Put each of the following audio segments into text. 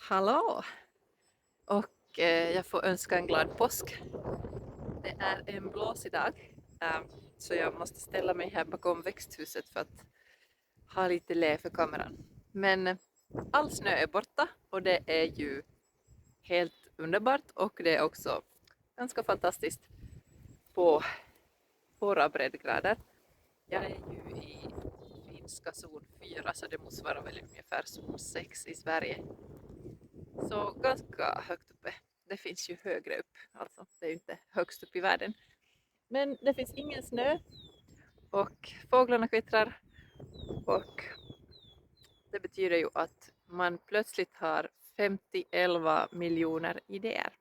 Hallå! Och jag får önska en glad påsk. Det är en blåsig dag, så jag måste ställa mig här bakom växthuset för att ha lite lä för kameran. Men all snö är borta och det är ju helt underbart, och det är också ganska fantastiskt på våra breddgrader. Jag är ju i finska zon 4, så det motsvarar väl ungefär zon 6 i Sverige. Så ganska högt uppe. Det finns ju högre upp, alltså det är ju inte högst upp i världen. Men det finns ingen snö och fåglarna kvittrar, och det betyder ju att man plötsligt har 50 miljoner idéer.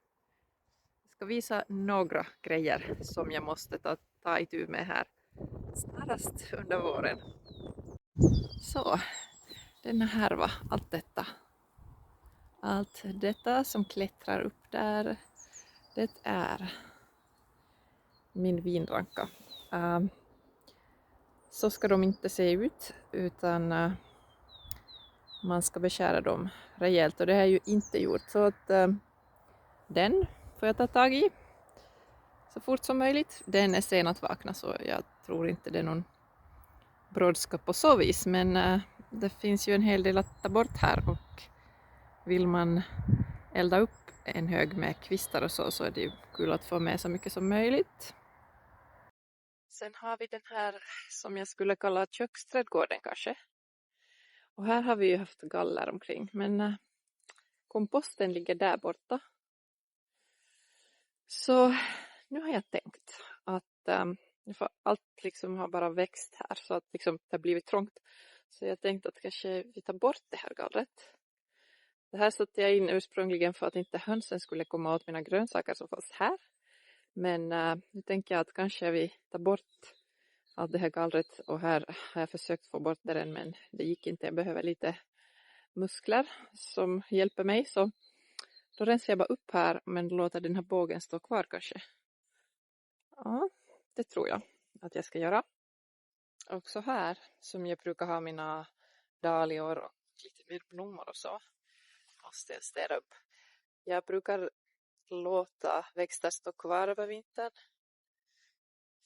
Jag ska visa några grejer som jag måste ta itu med här snarast under våren. Så, denna här var allt detta. Allt detta som klättrar upp där, det är min vinranka. Så ska de inte se ut, utan man ska beskära dem rejält, och det har jag ju inte gjort. Så att den får jag ta tag i så fort som möjligt. Den är sen att vakna, så jag tror inte det är någon brådska på så vis, men det finns ju en hel del att ta bort här, och vill man elda upp en hög med kvistar och så är det ju kul att få med så mycket som möjligt. Sen har vi den här som jag skulle kalla köksträdgården kanske. Och här har vi ju haft galler omkring, men komposten ligger där borta. Så nu har jag tänkt att allt liksom har bara växt här, så att liksom det har blivit trångt. Så jag tänkte att kanske vi tar bort det här gallret. Det här satte jag in ursprungligen för att inte hönsen skulle komma åt mina grönsaker som fanns här. Men nu tänker jag att kanske vi tar bort allt det här gallret, och här har jag försökt få bort det, men det gick inte. Jag behöver lite muskler som hjälper mig, så då rensar jag bara upp här, men låter den här bågen stå kvar kanske. Ja, det tror jag att jag ska göra. Och så här som jag brukar ha mina dahlior och lite mer blommor och så, måste jag städa upp. Jag brukar låta växter stå kvar över vintern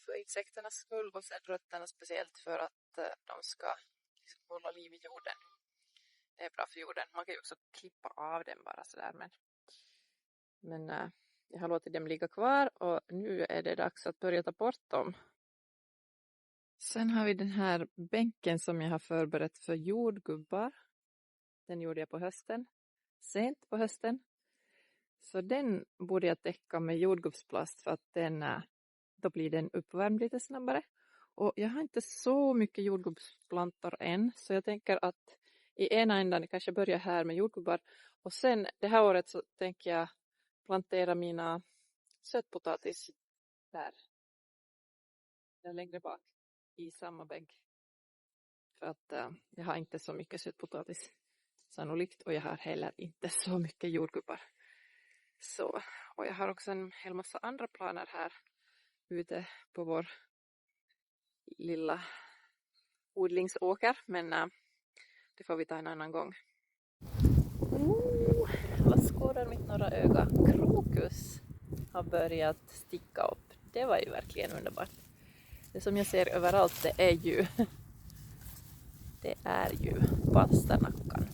för insekternas skull, och sen rötterna speciellt för att de ska liksom hålla liv i jorden. Det är bra för jorden. Man kan ju också klippa av den bara sådär, men jag har låtit dem ligga kvar, och nu är det dags att börja ta bort dem. Sen har vi den här bänken som jag har förberett för jordgubbar. Den gjorde jag på hösten, sent på hösten. Så den borde jag täcka med jordgubbsplast, för att då blir den uppvärmd lite snabbare. Och jag har inte så mycket jordgubbsplantor än, så jag tänker att i ena ändan kanske börja här med jordgubbar. Och sen det här året så tänker jag plantera mina sötpotatis där längre bak i samma bänk. För att jag har inte så mycket sötpotatis sannolikt, och jag har heller inte så mycket jordgubbar. Så, och jag har också en hel massa andra planer här ute på vår lilla odlingsåker, men det får vi ta en annan gång. Vad skådar mitt norra öga? Krokus har börjat sticka upp. Det var ju verkligen underbart. Det som jag ser överallt, det är ju palsternackan.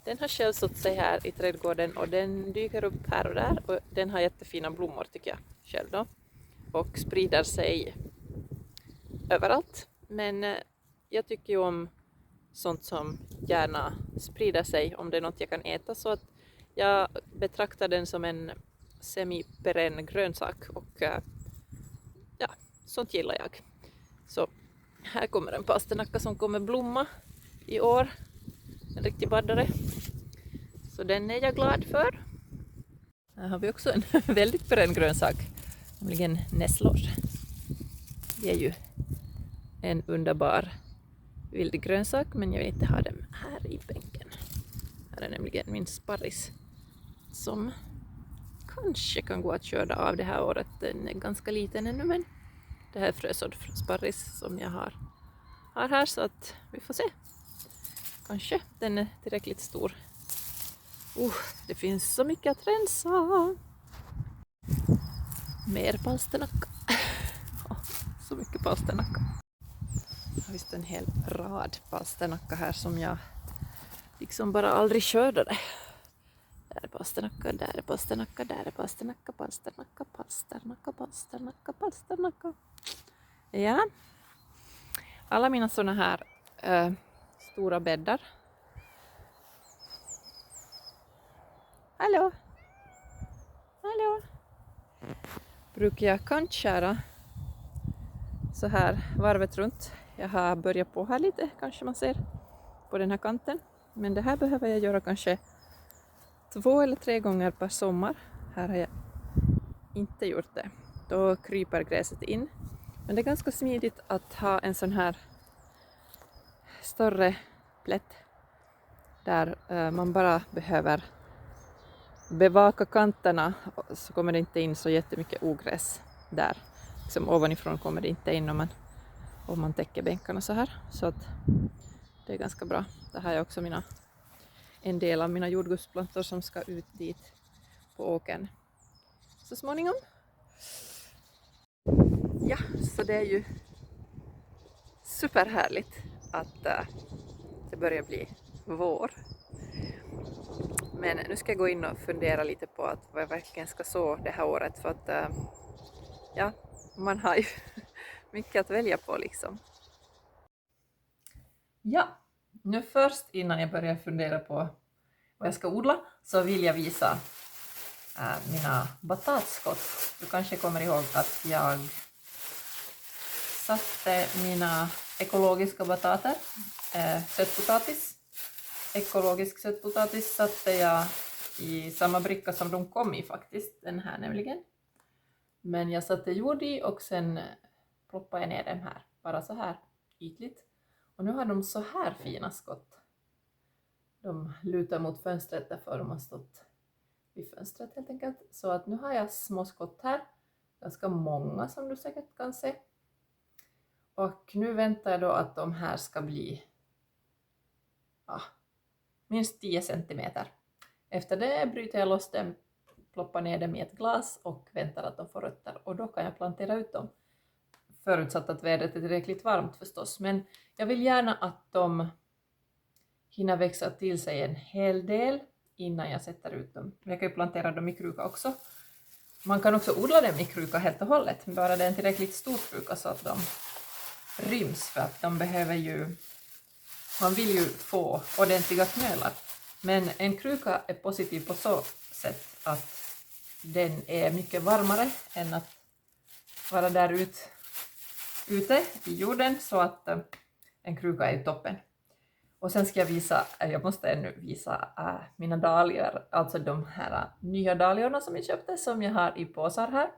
Den har själv satt sig här i trädgården, och den dyker upp här och där, och den har jättefina blommor tycker jag själv då, och sprider sig överallt. Men jag tycker ju om sånt som gärna sprider sig om det är något jag kan äta, så att jag betraktar den som en semi-perenn grönsak, och ja, sånt gillar jag. Så här kommer en palsternacka som kommer blomma i år, en riktig baddare. Så den är jag glad för. Här har vi också en väldigt perenn grönsak, nämligen nässlor. Det är ju en underbar vild grönsak, men jag vill inte ha dem här i bänken. Här är nämligen min sparris som kanske kan gå att köra av det här året. Den är ganska liten ännu, men det här är frösådd sparris som jag har här, så att vi får se. Kanske den är tillräckligt stor Det finns så mycket att rensa. Mer palsternacka. Så mycket palsternacka. Jag har visst en hel rad palsternacka här som jag liksom bara aldrig skördade. Där är palsternacka, där är palsternacka, där är palsternacka, palsternacka, palsternacka, palsternacka, palsternacka. Ja. Alla mina såna här stora bäddar. Hallå? Hallå? Brukar jag kantskära så här varvet runt. Jag har börjat på här lite, kanske man ser på den här kanten. Men det här behöver jag göra kanske 2 eller 3 gånger per sommar. Här har jag inte gjort det. Då kryper gräset in. Men det är ganska smidigt att ha en sån här större plätt där man bara behöver bevaka kanterna, så kommer det inte in så jättemycket ogräs där. Liksom ovanifrån kommer det inte in om man täcker bänkarna så här. Så att det är ganska bra. Det här är också en del av mina jordgubbsplantor som ska ut dit på åkern så småningom. Ja, så det är ju superhärligt att det börjar bli vår. Men nu ska jag gå in och fundera lite på vad jag verkligen ska så det här året, för att ja, man har ju mycket att välja på liksom. Ja, nu först innan jag börjar fundera på vad jag ska odla så vill jag visa mina batatskott. Du kanske kommer ihåg att jag satte mina ekologiska batater, sötpotatis. Ekologisk sötpotatis satte jag i samma bricka som de kom i faktiskt, den här nämligen. Men jag satte jord i och sen ploppade jag ner dem här, bara så här ytligt. Och nu har de så här fina skott. De lutar mot fönstret därför de har stått vid fönstret helt enkelt. Så att nu har jag små skott här, ganska många som du säkert kan se. Och nu väntar jag då att de här ska bli minst 10 centimeter. Efter det bryter jag loss dem, ploppar ner dem i ett glas och väntar att de får rötter. Och då kan jag plantera ut dem. Förutsatt att vädret är tillräckligt varmt förstås. Men jag vill gärna att de hinner växa till sig en hel del innan jag sätter ut dem. Jag kan ju plantera dem i kruka också. Man kan också odla dem i kruka helt och hållet. Bara det är en tillräckligt stor kruka så att de ryms. För att de behöver ju... Man vill ju få ordentliga knölar. Men en kruka är positiv på så sätt att den är mycket varmare än att vara där ute i jorden, så att en kruka är toppen. Och sen ska jag måste ännu visa mina dahlior, alltså de här nya dahliorna som jag köpte, som jag har i påsar här.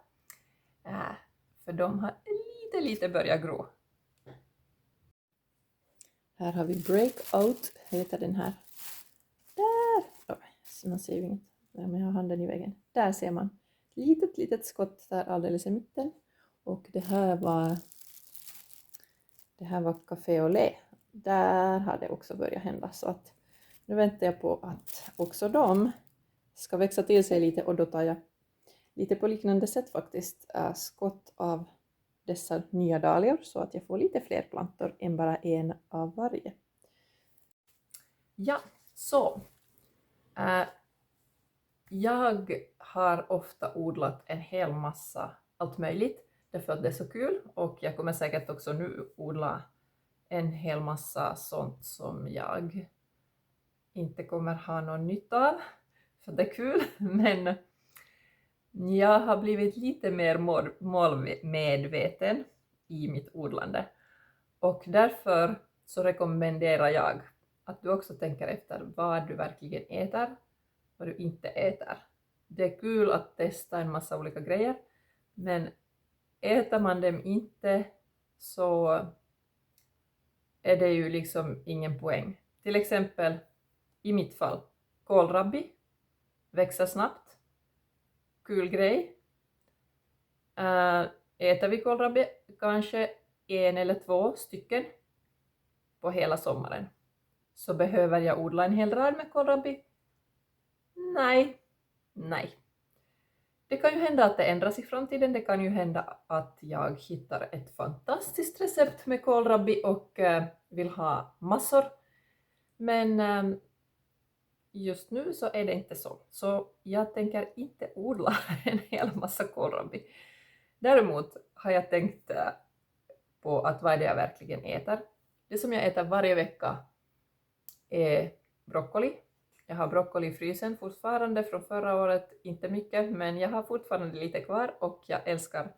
För de har lite börjat gro. Här har vi Breakout, heter den här. Där! Man ser ju inget, men jag har handen i väggen. Där ser man litet skott där alldeles i mitten. Och det här var Café au lait. Där har det också börjat hända. Så att nu väntar jag på att också de ska växa till sig lite. Och då tar jag lite på liknande sätt faktiskt skott av dessa nya dahlior. Så att jag får lite fler plantor än bara en av varje. Ja, så. Jag har ofta odlat en hel massa allt möjligt. Därför att det är så kul. Och jag kommer säkert också nu odla en hel massa sånt som jag inte kommer ha någon nytta av. För det är kul. Men jag har blivit lite mer målmedveten i mitt odlande. Och därför så rekommenderar jag att du också tänker efter vad du verkligen äter, vad du inte äter. Det är kul att testa en massa olika grejer, men äter man dem inte så är det ju liksom ingen poäng. Till exempel i mitt fall, kålrabbi växer snabbt, kul grej. Äter vi kålrabbi kanske 1 eller 2 stycken på hela sommaren, så behöver jag odla en hel rad med kålrabbi. Nej. Det kan ju hända att det ändras i framtiden. Det kan ju hända att jag hittar ett fantastiskt recept med kålrabbi och vill ha massor. Men just nu så är det inte så. Så jag tänker inte odla en hel massa kålrabbi. Däremot har jag tänkt på att vad är det jag verkligen äter. Det som jag äter varje vecka är broccoli. Jag har broccoli i frysen fortfarande från förra året, inte mycket, men jag har fortfarande lite kvar och jag älskar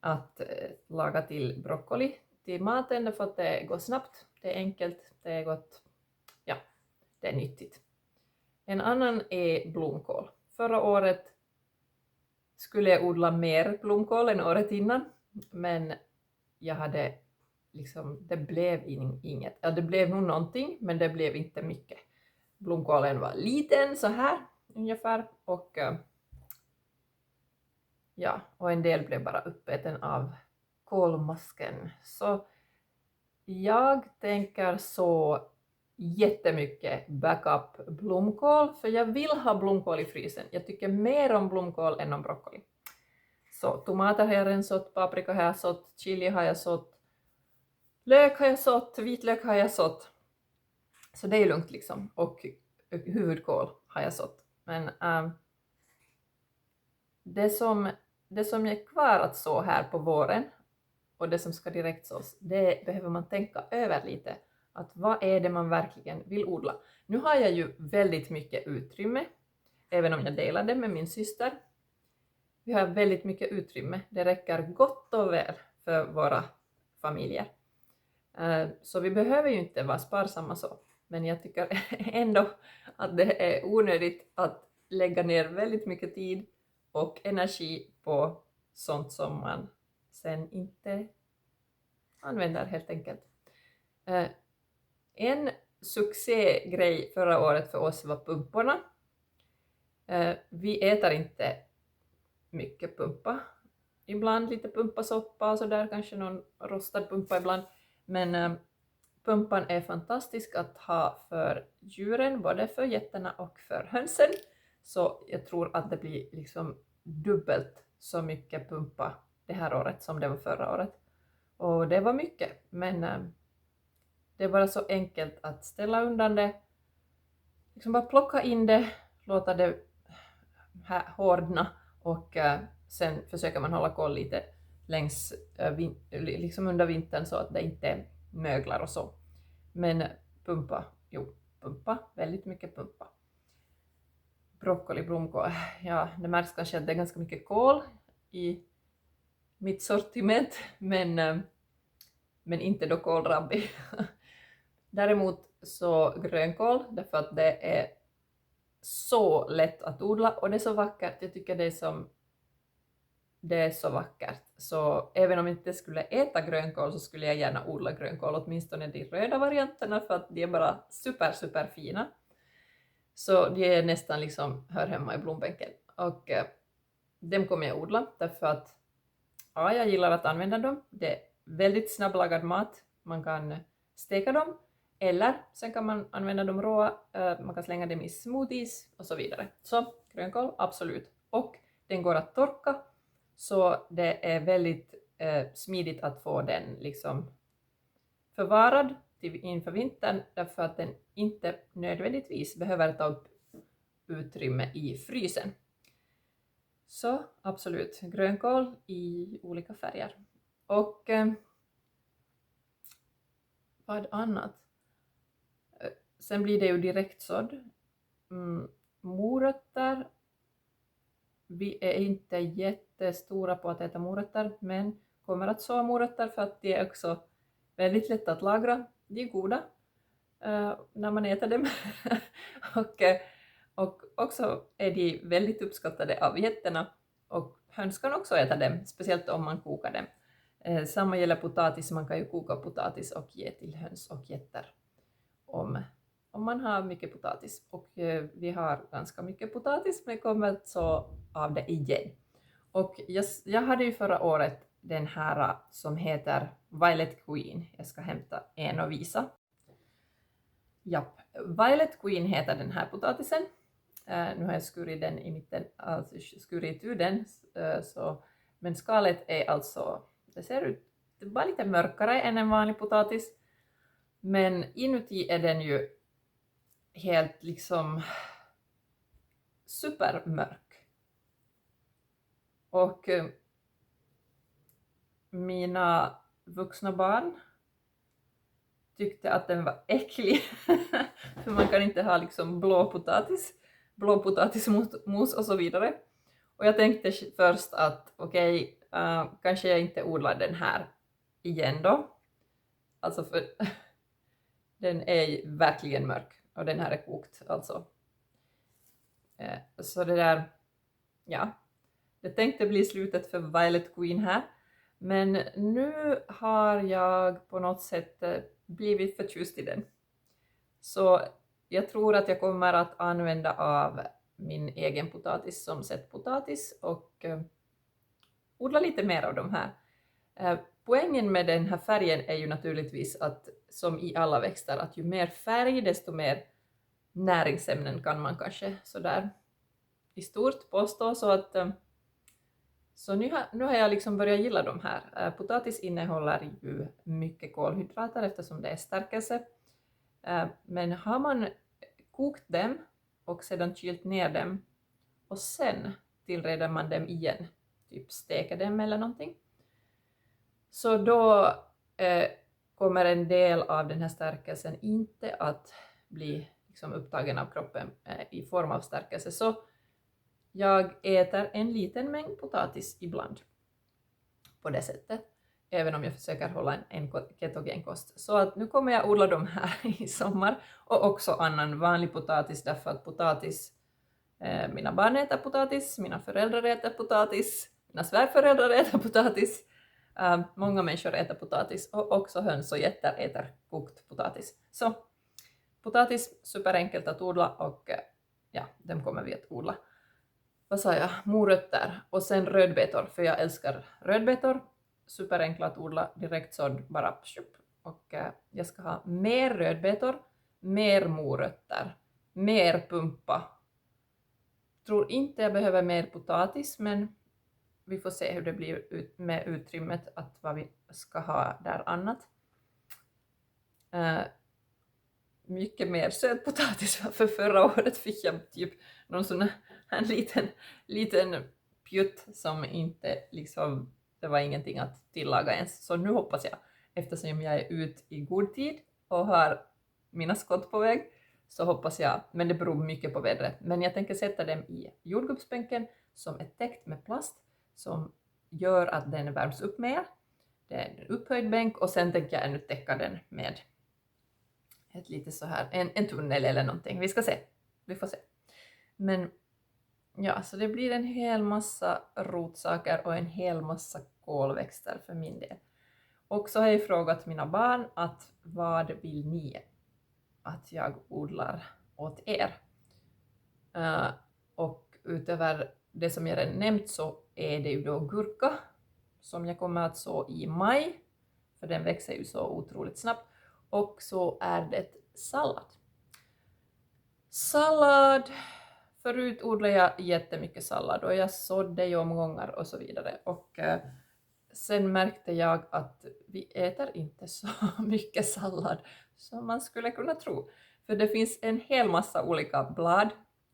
att laga till broccoli till maten därför att det går snabbt, det är enkelt, det är gott, ja, det är nyttigt. En annan är blomkål. Förra året skulle jag odla mer blomkål än året innan, men jag hade liksom, det blev inget. Ja, det blev nog någonting, men det blev inte mycket. Blomkålen var liten så här ungefär och ja, och en del blev bara uppäten av kolmasken. Så jag tänker så jättemycket backup blomkål, för jag vill ha blomkål i frysen. Jag tycker mer om blomkål än om broccoli. Så tomater har jag redan sått, paprika har jag sått, chili har jag sått, lök har jag sått, vitlök har jag sått. Så det är lugnt liksom. Och huvudkål har jag sått. Men det som är kvar att så här på våren och det som ska direkt sås, det behöver man tänka över lite. Att vad är det man verkligen vill odla? Nu har jag ju väldigt mycket utrymme, även om jag delar det med min syster. Vi har väldigt mycket utrymme. Det räcker gott och väl för våra familjer. Så vi behöver ju inte vara sparsamma så. Men jag tycker ändå att det är onödigt att lägga ner väldigt mycket tid och energi på sånt som man sen inte använder helt enkelt. En succégrej förra året för oss var pumporna. Vi äter inte mycket pumpa. Ibland lite pumpasoppa och så där, kanske någon rostad pumpa ibland. Men pumpan är fantastisk att ha för djuren, både för getterna och för hönsen. Så jag tror att det blir liksom dubbelt så mycket pumpa det här året som det var förra året. Och det var mycket, men det är bara så enkelt att ställa undan det. Liksom bara plocka in det, låta det hårdna och sen försöker man hålla koll lite längs liksom under vintern så att det inte möglar och så. Men pumpa, väldigt mycket pumpa. Broccoli, blomkål, ja, det märks kanske att det är ganska mycket kål i mitt sortiment, men inte då kålrabbi. Däremot så grönkål, därför att det är så lätt att odla och det är så vackert. Jag tycker det är så vackert. Så även om jag inte skulle äta grönkål så skulle jag gärna odla grönkål, åtminstone de röda varianterna, för att de är bara super fina. Så de är nästan liksom hör hemma i blombänken. Och dem kommer jag odla därför att ja, jag gillar att använda dem. Det är väldigt snabblagad mat. Man kan steka dem eller sen kan man använda dem råa. Man kan slänga dem i smoothies och så vidare. Så grönkål, absolut. Och den går att torka. Så det är väldigt smidigt att få den liksom förvarad inför vintern, därför att den inte nödvändigtvis behöver ta upp utrymme i frysen. Så absolut, grönkål i olika färger. Och vad annat? Sen blir det ju direktsådd. Morötter. Vi är inte jättestora på att äta morötter, men kommer att så morötter för att de är också väldigt lätt att lagra. De är goda när man äter dem. och också är de väldigt uppskattade av getterna, och höns kan också äta dem, speciellt om man kokar dem. Samma gäller potatis, man kan ju koka potatis och ge till höns och getter om man har mycket potatis. Och vi har ganska mycket potatis, men kommer så av det igen. Och jag hade ju förra året den här som heter Violet Queen. Jag ska hämta en och visa. Japp, Violet Queen heter den här potatisen. Nu har jag skurit den i mitten, alltså skurit ur den. Men skalet är alltså, det ser ut, det är bara lite mörkare än en vanlig potatis. Men inuti är den ju helt liksom supermörk. Och mina vuxna barn tyckte att den var äcklig. För man kan inte ha liksom blåpotatismos och så vidare. Och jag tänkte först att okej, kanske jag inte odlar den här igen då. Alltså för den är verkligen mörk och den här är kokt alltså. Så det där, ja. Det tänkte bli slutet för Violet Queen här. Men nu har jag på något sätt blivit förtjust i den. Så jag tror att jag kommer att använda av min egen potatis som sättpotatis och odla lite mer av de här. Poängen med den här färgen är ju naturligtvis att, som i alla växter, att ju mer färg desto mer näringsämnen kan man kanske sådär i stort påstå. Så nu har jag liksom börjat gilla de här. Potatis innehåller ju mycket kolhydrater eftersom det är stärkelse. Men har man kokt dem och sedan kylt ner dem och sen tillreder man dem igen, typ steker dem eller någonting, så då kommer en del av den här stärkelsen inte att bli liksom upptagen av kroppen i form av stärkelse. Så jag äter en liten mängd potatis ibland på det sättet, även om jag försöker hålla en ketogenkost. Så att nu kommer jag odla de här i sommar och också annan vanlig potatis, därför att potatis, mina barn äter potatis, mina föräldrar äter potatis, mina svärföräldrar äter potatis, många människor äter potatis och också höns och getter äter kokt potatis. Så potatis, superenkelt att odla och ja, dem kommer vi att odla. Vad sa jag? Morötter och sen rödbetor, för jag älskar rödbetor. Superenkla att odla, direkt sådd, bara pschup. Och jag ska ha mer rödbetor, mer morötter, mer pumpa. Tror inte jag behöver mer potatis, men vi får se hur det blir med utrymmet, att vad vi ska ha där annat. Mycket mer sötpotatis, för förra året fick jag typ någon sån här liten pjutt som inte liksom, det var ingenting att tillaga ens. Så nu hoppas jag, eftersom jag är ut i god tid och har mina skott på väg, så hoppas jag, men det beror mycket på vädret, men jag tänker sätta dem i jordgubbsbänken som är täckt med plast som gör att den värms upp mer. Det är en upphöjd bänk och sen tänker jag ännu täcka den med ett lite så här, en tunnel eller någonting. Vi ska se, vi får se. Men ja, så det blir en hel massa rotsaker och en hel massa kolväxter för min del. Och så har jag frågat mina barn att vad vill ni att jag odlar åt er? Och utöver det som jag redan nämnt så är det ju då gurka som jag kommer att så i maj, för den växer ju så otroligt snabbt. Och så är det sallad. Förut odlade jag jättemycket sallad och jag sådde i omgångar och så vidare. Och sen märkte jag att vi äter inte så mycket sallad som man skulle kunna tro. För det finns en hel massa olika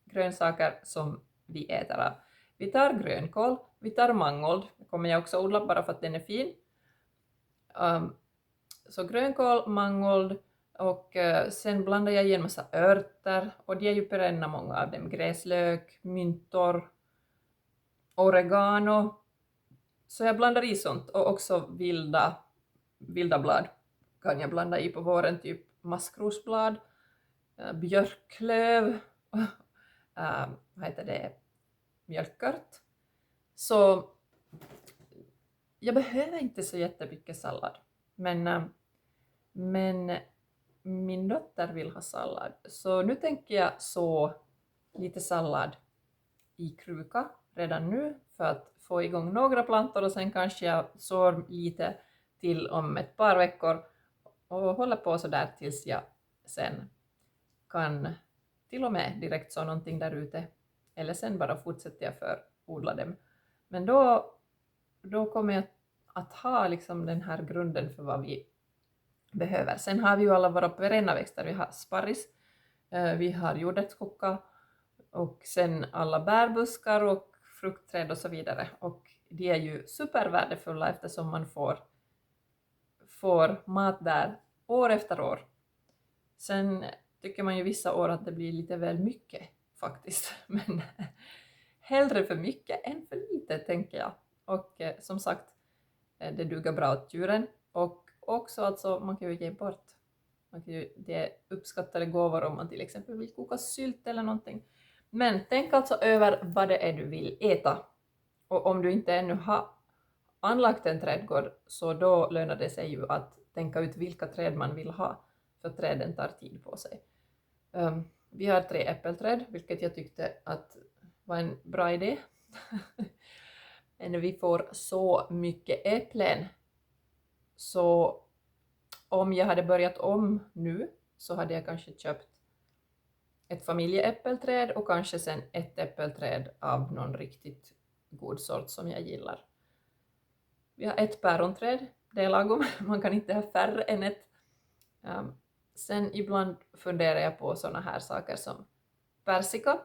grönsaker som vi äter av. Vi tar grönkål, vi tar mangold, det kommer jag också odla bara för att den är fin. Så grönkål, mangold och sen blandar jag i en massa örter och de är ju perenna många av dem. Gräslök, myntor, oregano. Så jag blandar i sånt och också vilda blad kan jag blanda i på våren, typ maskrosblad, björklöv, vad heter det, mjölkört. Så jag behöver inte så jättemycket sallad, men min dotter vill ha sallad. Så nu tänker jag så lite sallad i kruka redan nu för att få igång några plantor och sen kanske jag sår lite till om ett par veckor och håller på så där tills jag sen kan till och med direkt så någonting där ute. Eller sen bara fortsätter jag för odla dem. Men då kommer jag att ha liksom den här grunden för vad vi behöver. Sen har vi ju alla våra perenna växter. Vi har sparris, vi har jordärtskocka och sen alla bärbuskar och fruktträd och så vidare. Och de är ju supervärdefulla eftersom man får mat där år efter år. Sen tycker man ju vissa år att det blir lite väl mycket faktiskt. Men hellre för mycket än för lite, tänker jag. Och som sagt, det duger bra åt djuren. Och också alltså, man kan ju ge bort. Det är uppskattade gåvor om man till exempel vill koka sylt eller någonting. Men tänk alltså över vad det är du vill äta. Och om du inte ännu har anlagt en trädgård, så då lönar det sig ju att tänka ut vilka träd man vill ha. För träden tar tid på sig. Vi har 3 äppelträd, vilket jag tyckte att var en bra idé. Men vi får så mycket äpplen. Så om jag hade börjat om nu så hade jag kanske köpt ett familjeäppelträd och kanske sen ett äppelträd av någon riktigt god sort som jag gillar. Vi har ett päronträd, det är lagom. Man kan inte ha färre än ett. Sen ibland funderar jag på såna här saker som persika.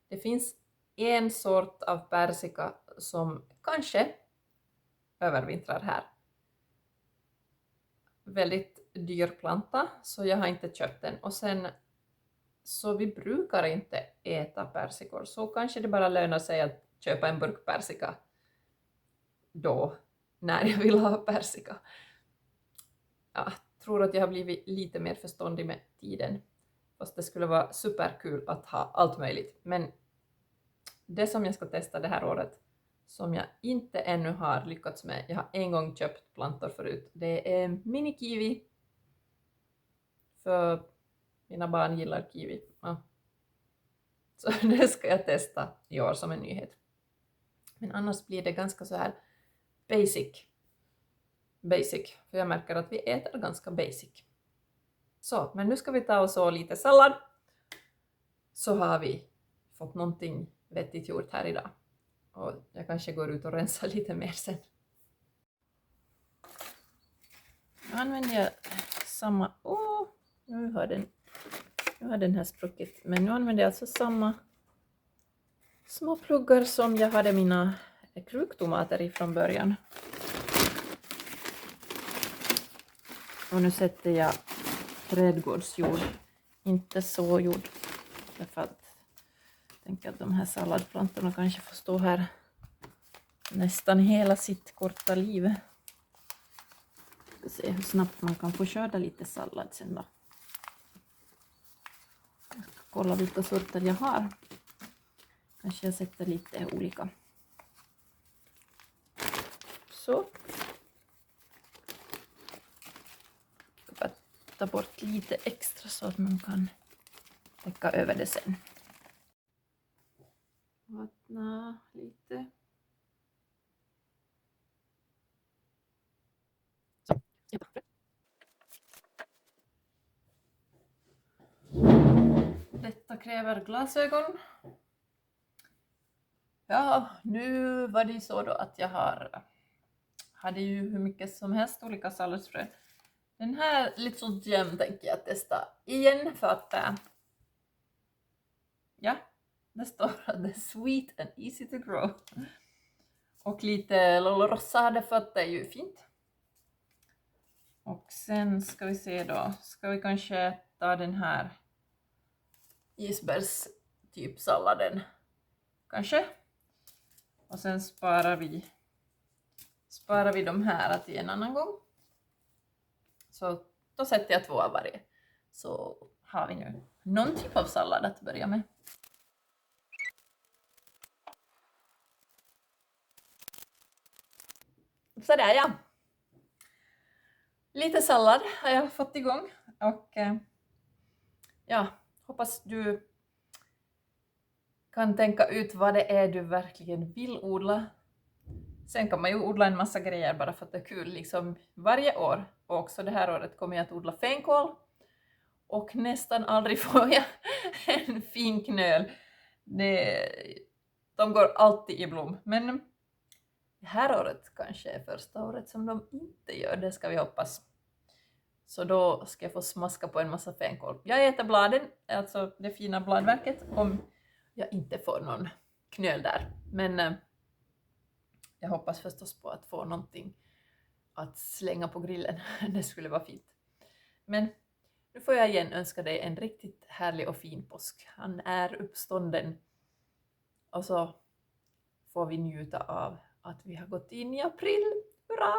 Det finns en sort av persika som kanske övervintrar här. Väldigt dyr planta, så jag har inte köpt den. Och sen, så vi brukar inte äta persikor, så kanske det bara lönar sig att köpa en burk persika då, när jag vill ha persika. Jag tror att jag har blivit lite mer förståndig med tiden. Fast det skulle vara superkul att ha allt möjligt. Men det som jag ska testa det här året, som jag inte ännu har lyckats med, jag har en gång köpt plantor förut, det är mini-kiwi. För mina barn gillar kiwi. Ja. Så det ska jag testa i år som en nyhet. Men annars blir det ganska så här basic. För jag märker att vi äter ganska basic. Så, men nu ska vi ta och så lite sallad. Så har vi fått någonting vettigt gjort här idag. Och jag kanske går ut och rensar lite mer sen. Nu använder jag samma... Nu har den här spruckit. Men nu använder jag alltså samma små pluggar som jag hade mina kruktomater i från början. Och nu sätter jag trädgårdsjord. Inte så jord. Därför att jag tänker att de här salladplantorna kanske får stå här nästan hela sitt korta liv. Vi ska se hur snabbt man kan få skörda lite sallad sen då. Jag ska kolla vilka sorter jag har. Kanske jag sätter lite olika. Så. Jag ska bara ta bort lite extra så att man kan täcka över det sen. Vattna lite. Så. Detta kräver glasögon. Ja, nu var det så då att jag hade ju hur mycket som helst olika salladsfrön. Den här Little Gem tänker jag testa igen för att ja, det står att det är sweet and easy to grow. Och lite Lolo Rossa hade för att det är ju fint. Och sen ska vi se då, ska vi kanske ta den här isbergs typ salladen kanske. Och sen sparar vi de här till en annan gång. Så då sätter jag 2 av varje. Så har vi nu någon typ av sallad att börja med. Sådär ja. Lite sallad har jag fått igång. Och ja, hoppas du kan tänka ut vad det är du verkligen vill odla. Sen kan man ju odla en massa grejer bara för att det är kul liksom varje år. Och också det här året kommer jag att odla fänkål. och nästan aldrig får jag en fin knöl. De går alltid i blom, men det här året kanske är första året som de inte gör, det ska vi hoppas. Så då ska jag få smaska på en massa fänkål. Jag äter bladen, alltså det fina bladverket, om jag inte får någon knöl där. Men jag hoppas förstås på att få någonting att slänga på grillen. Det skulle vara fint. Men nu får jag igen önska dig en riktigt härlig och fin påsk. Han är uppstånden. Och så får vi njuta av att vi har gått in i april. Hurra!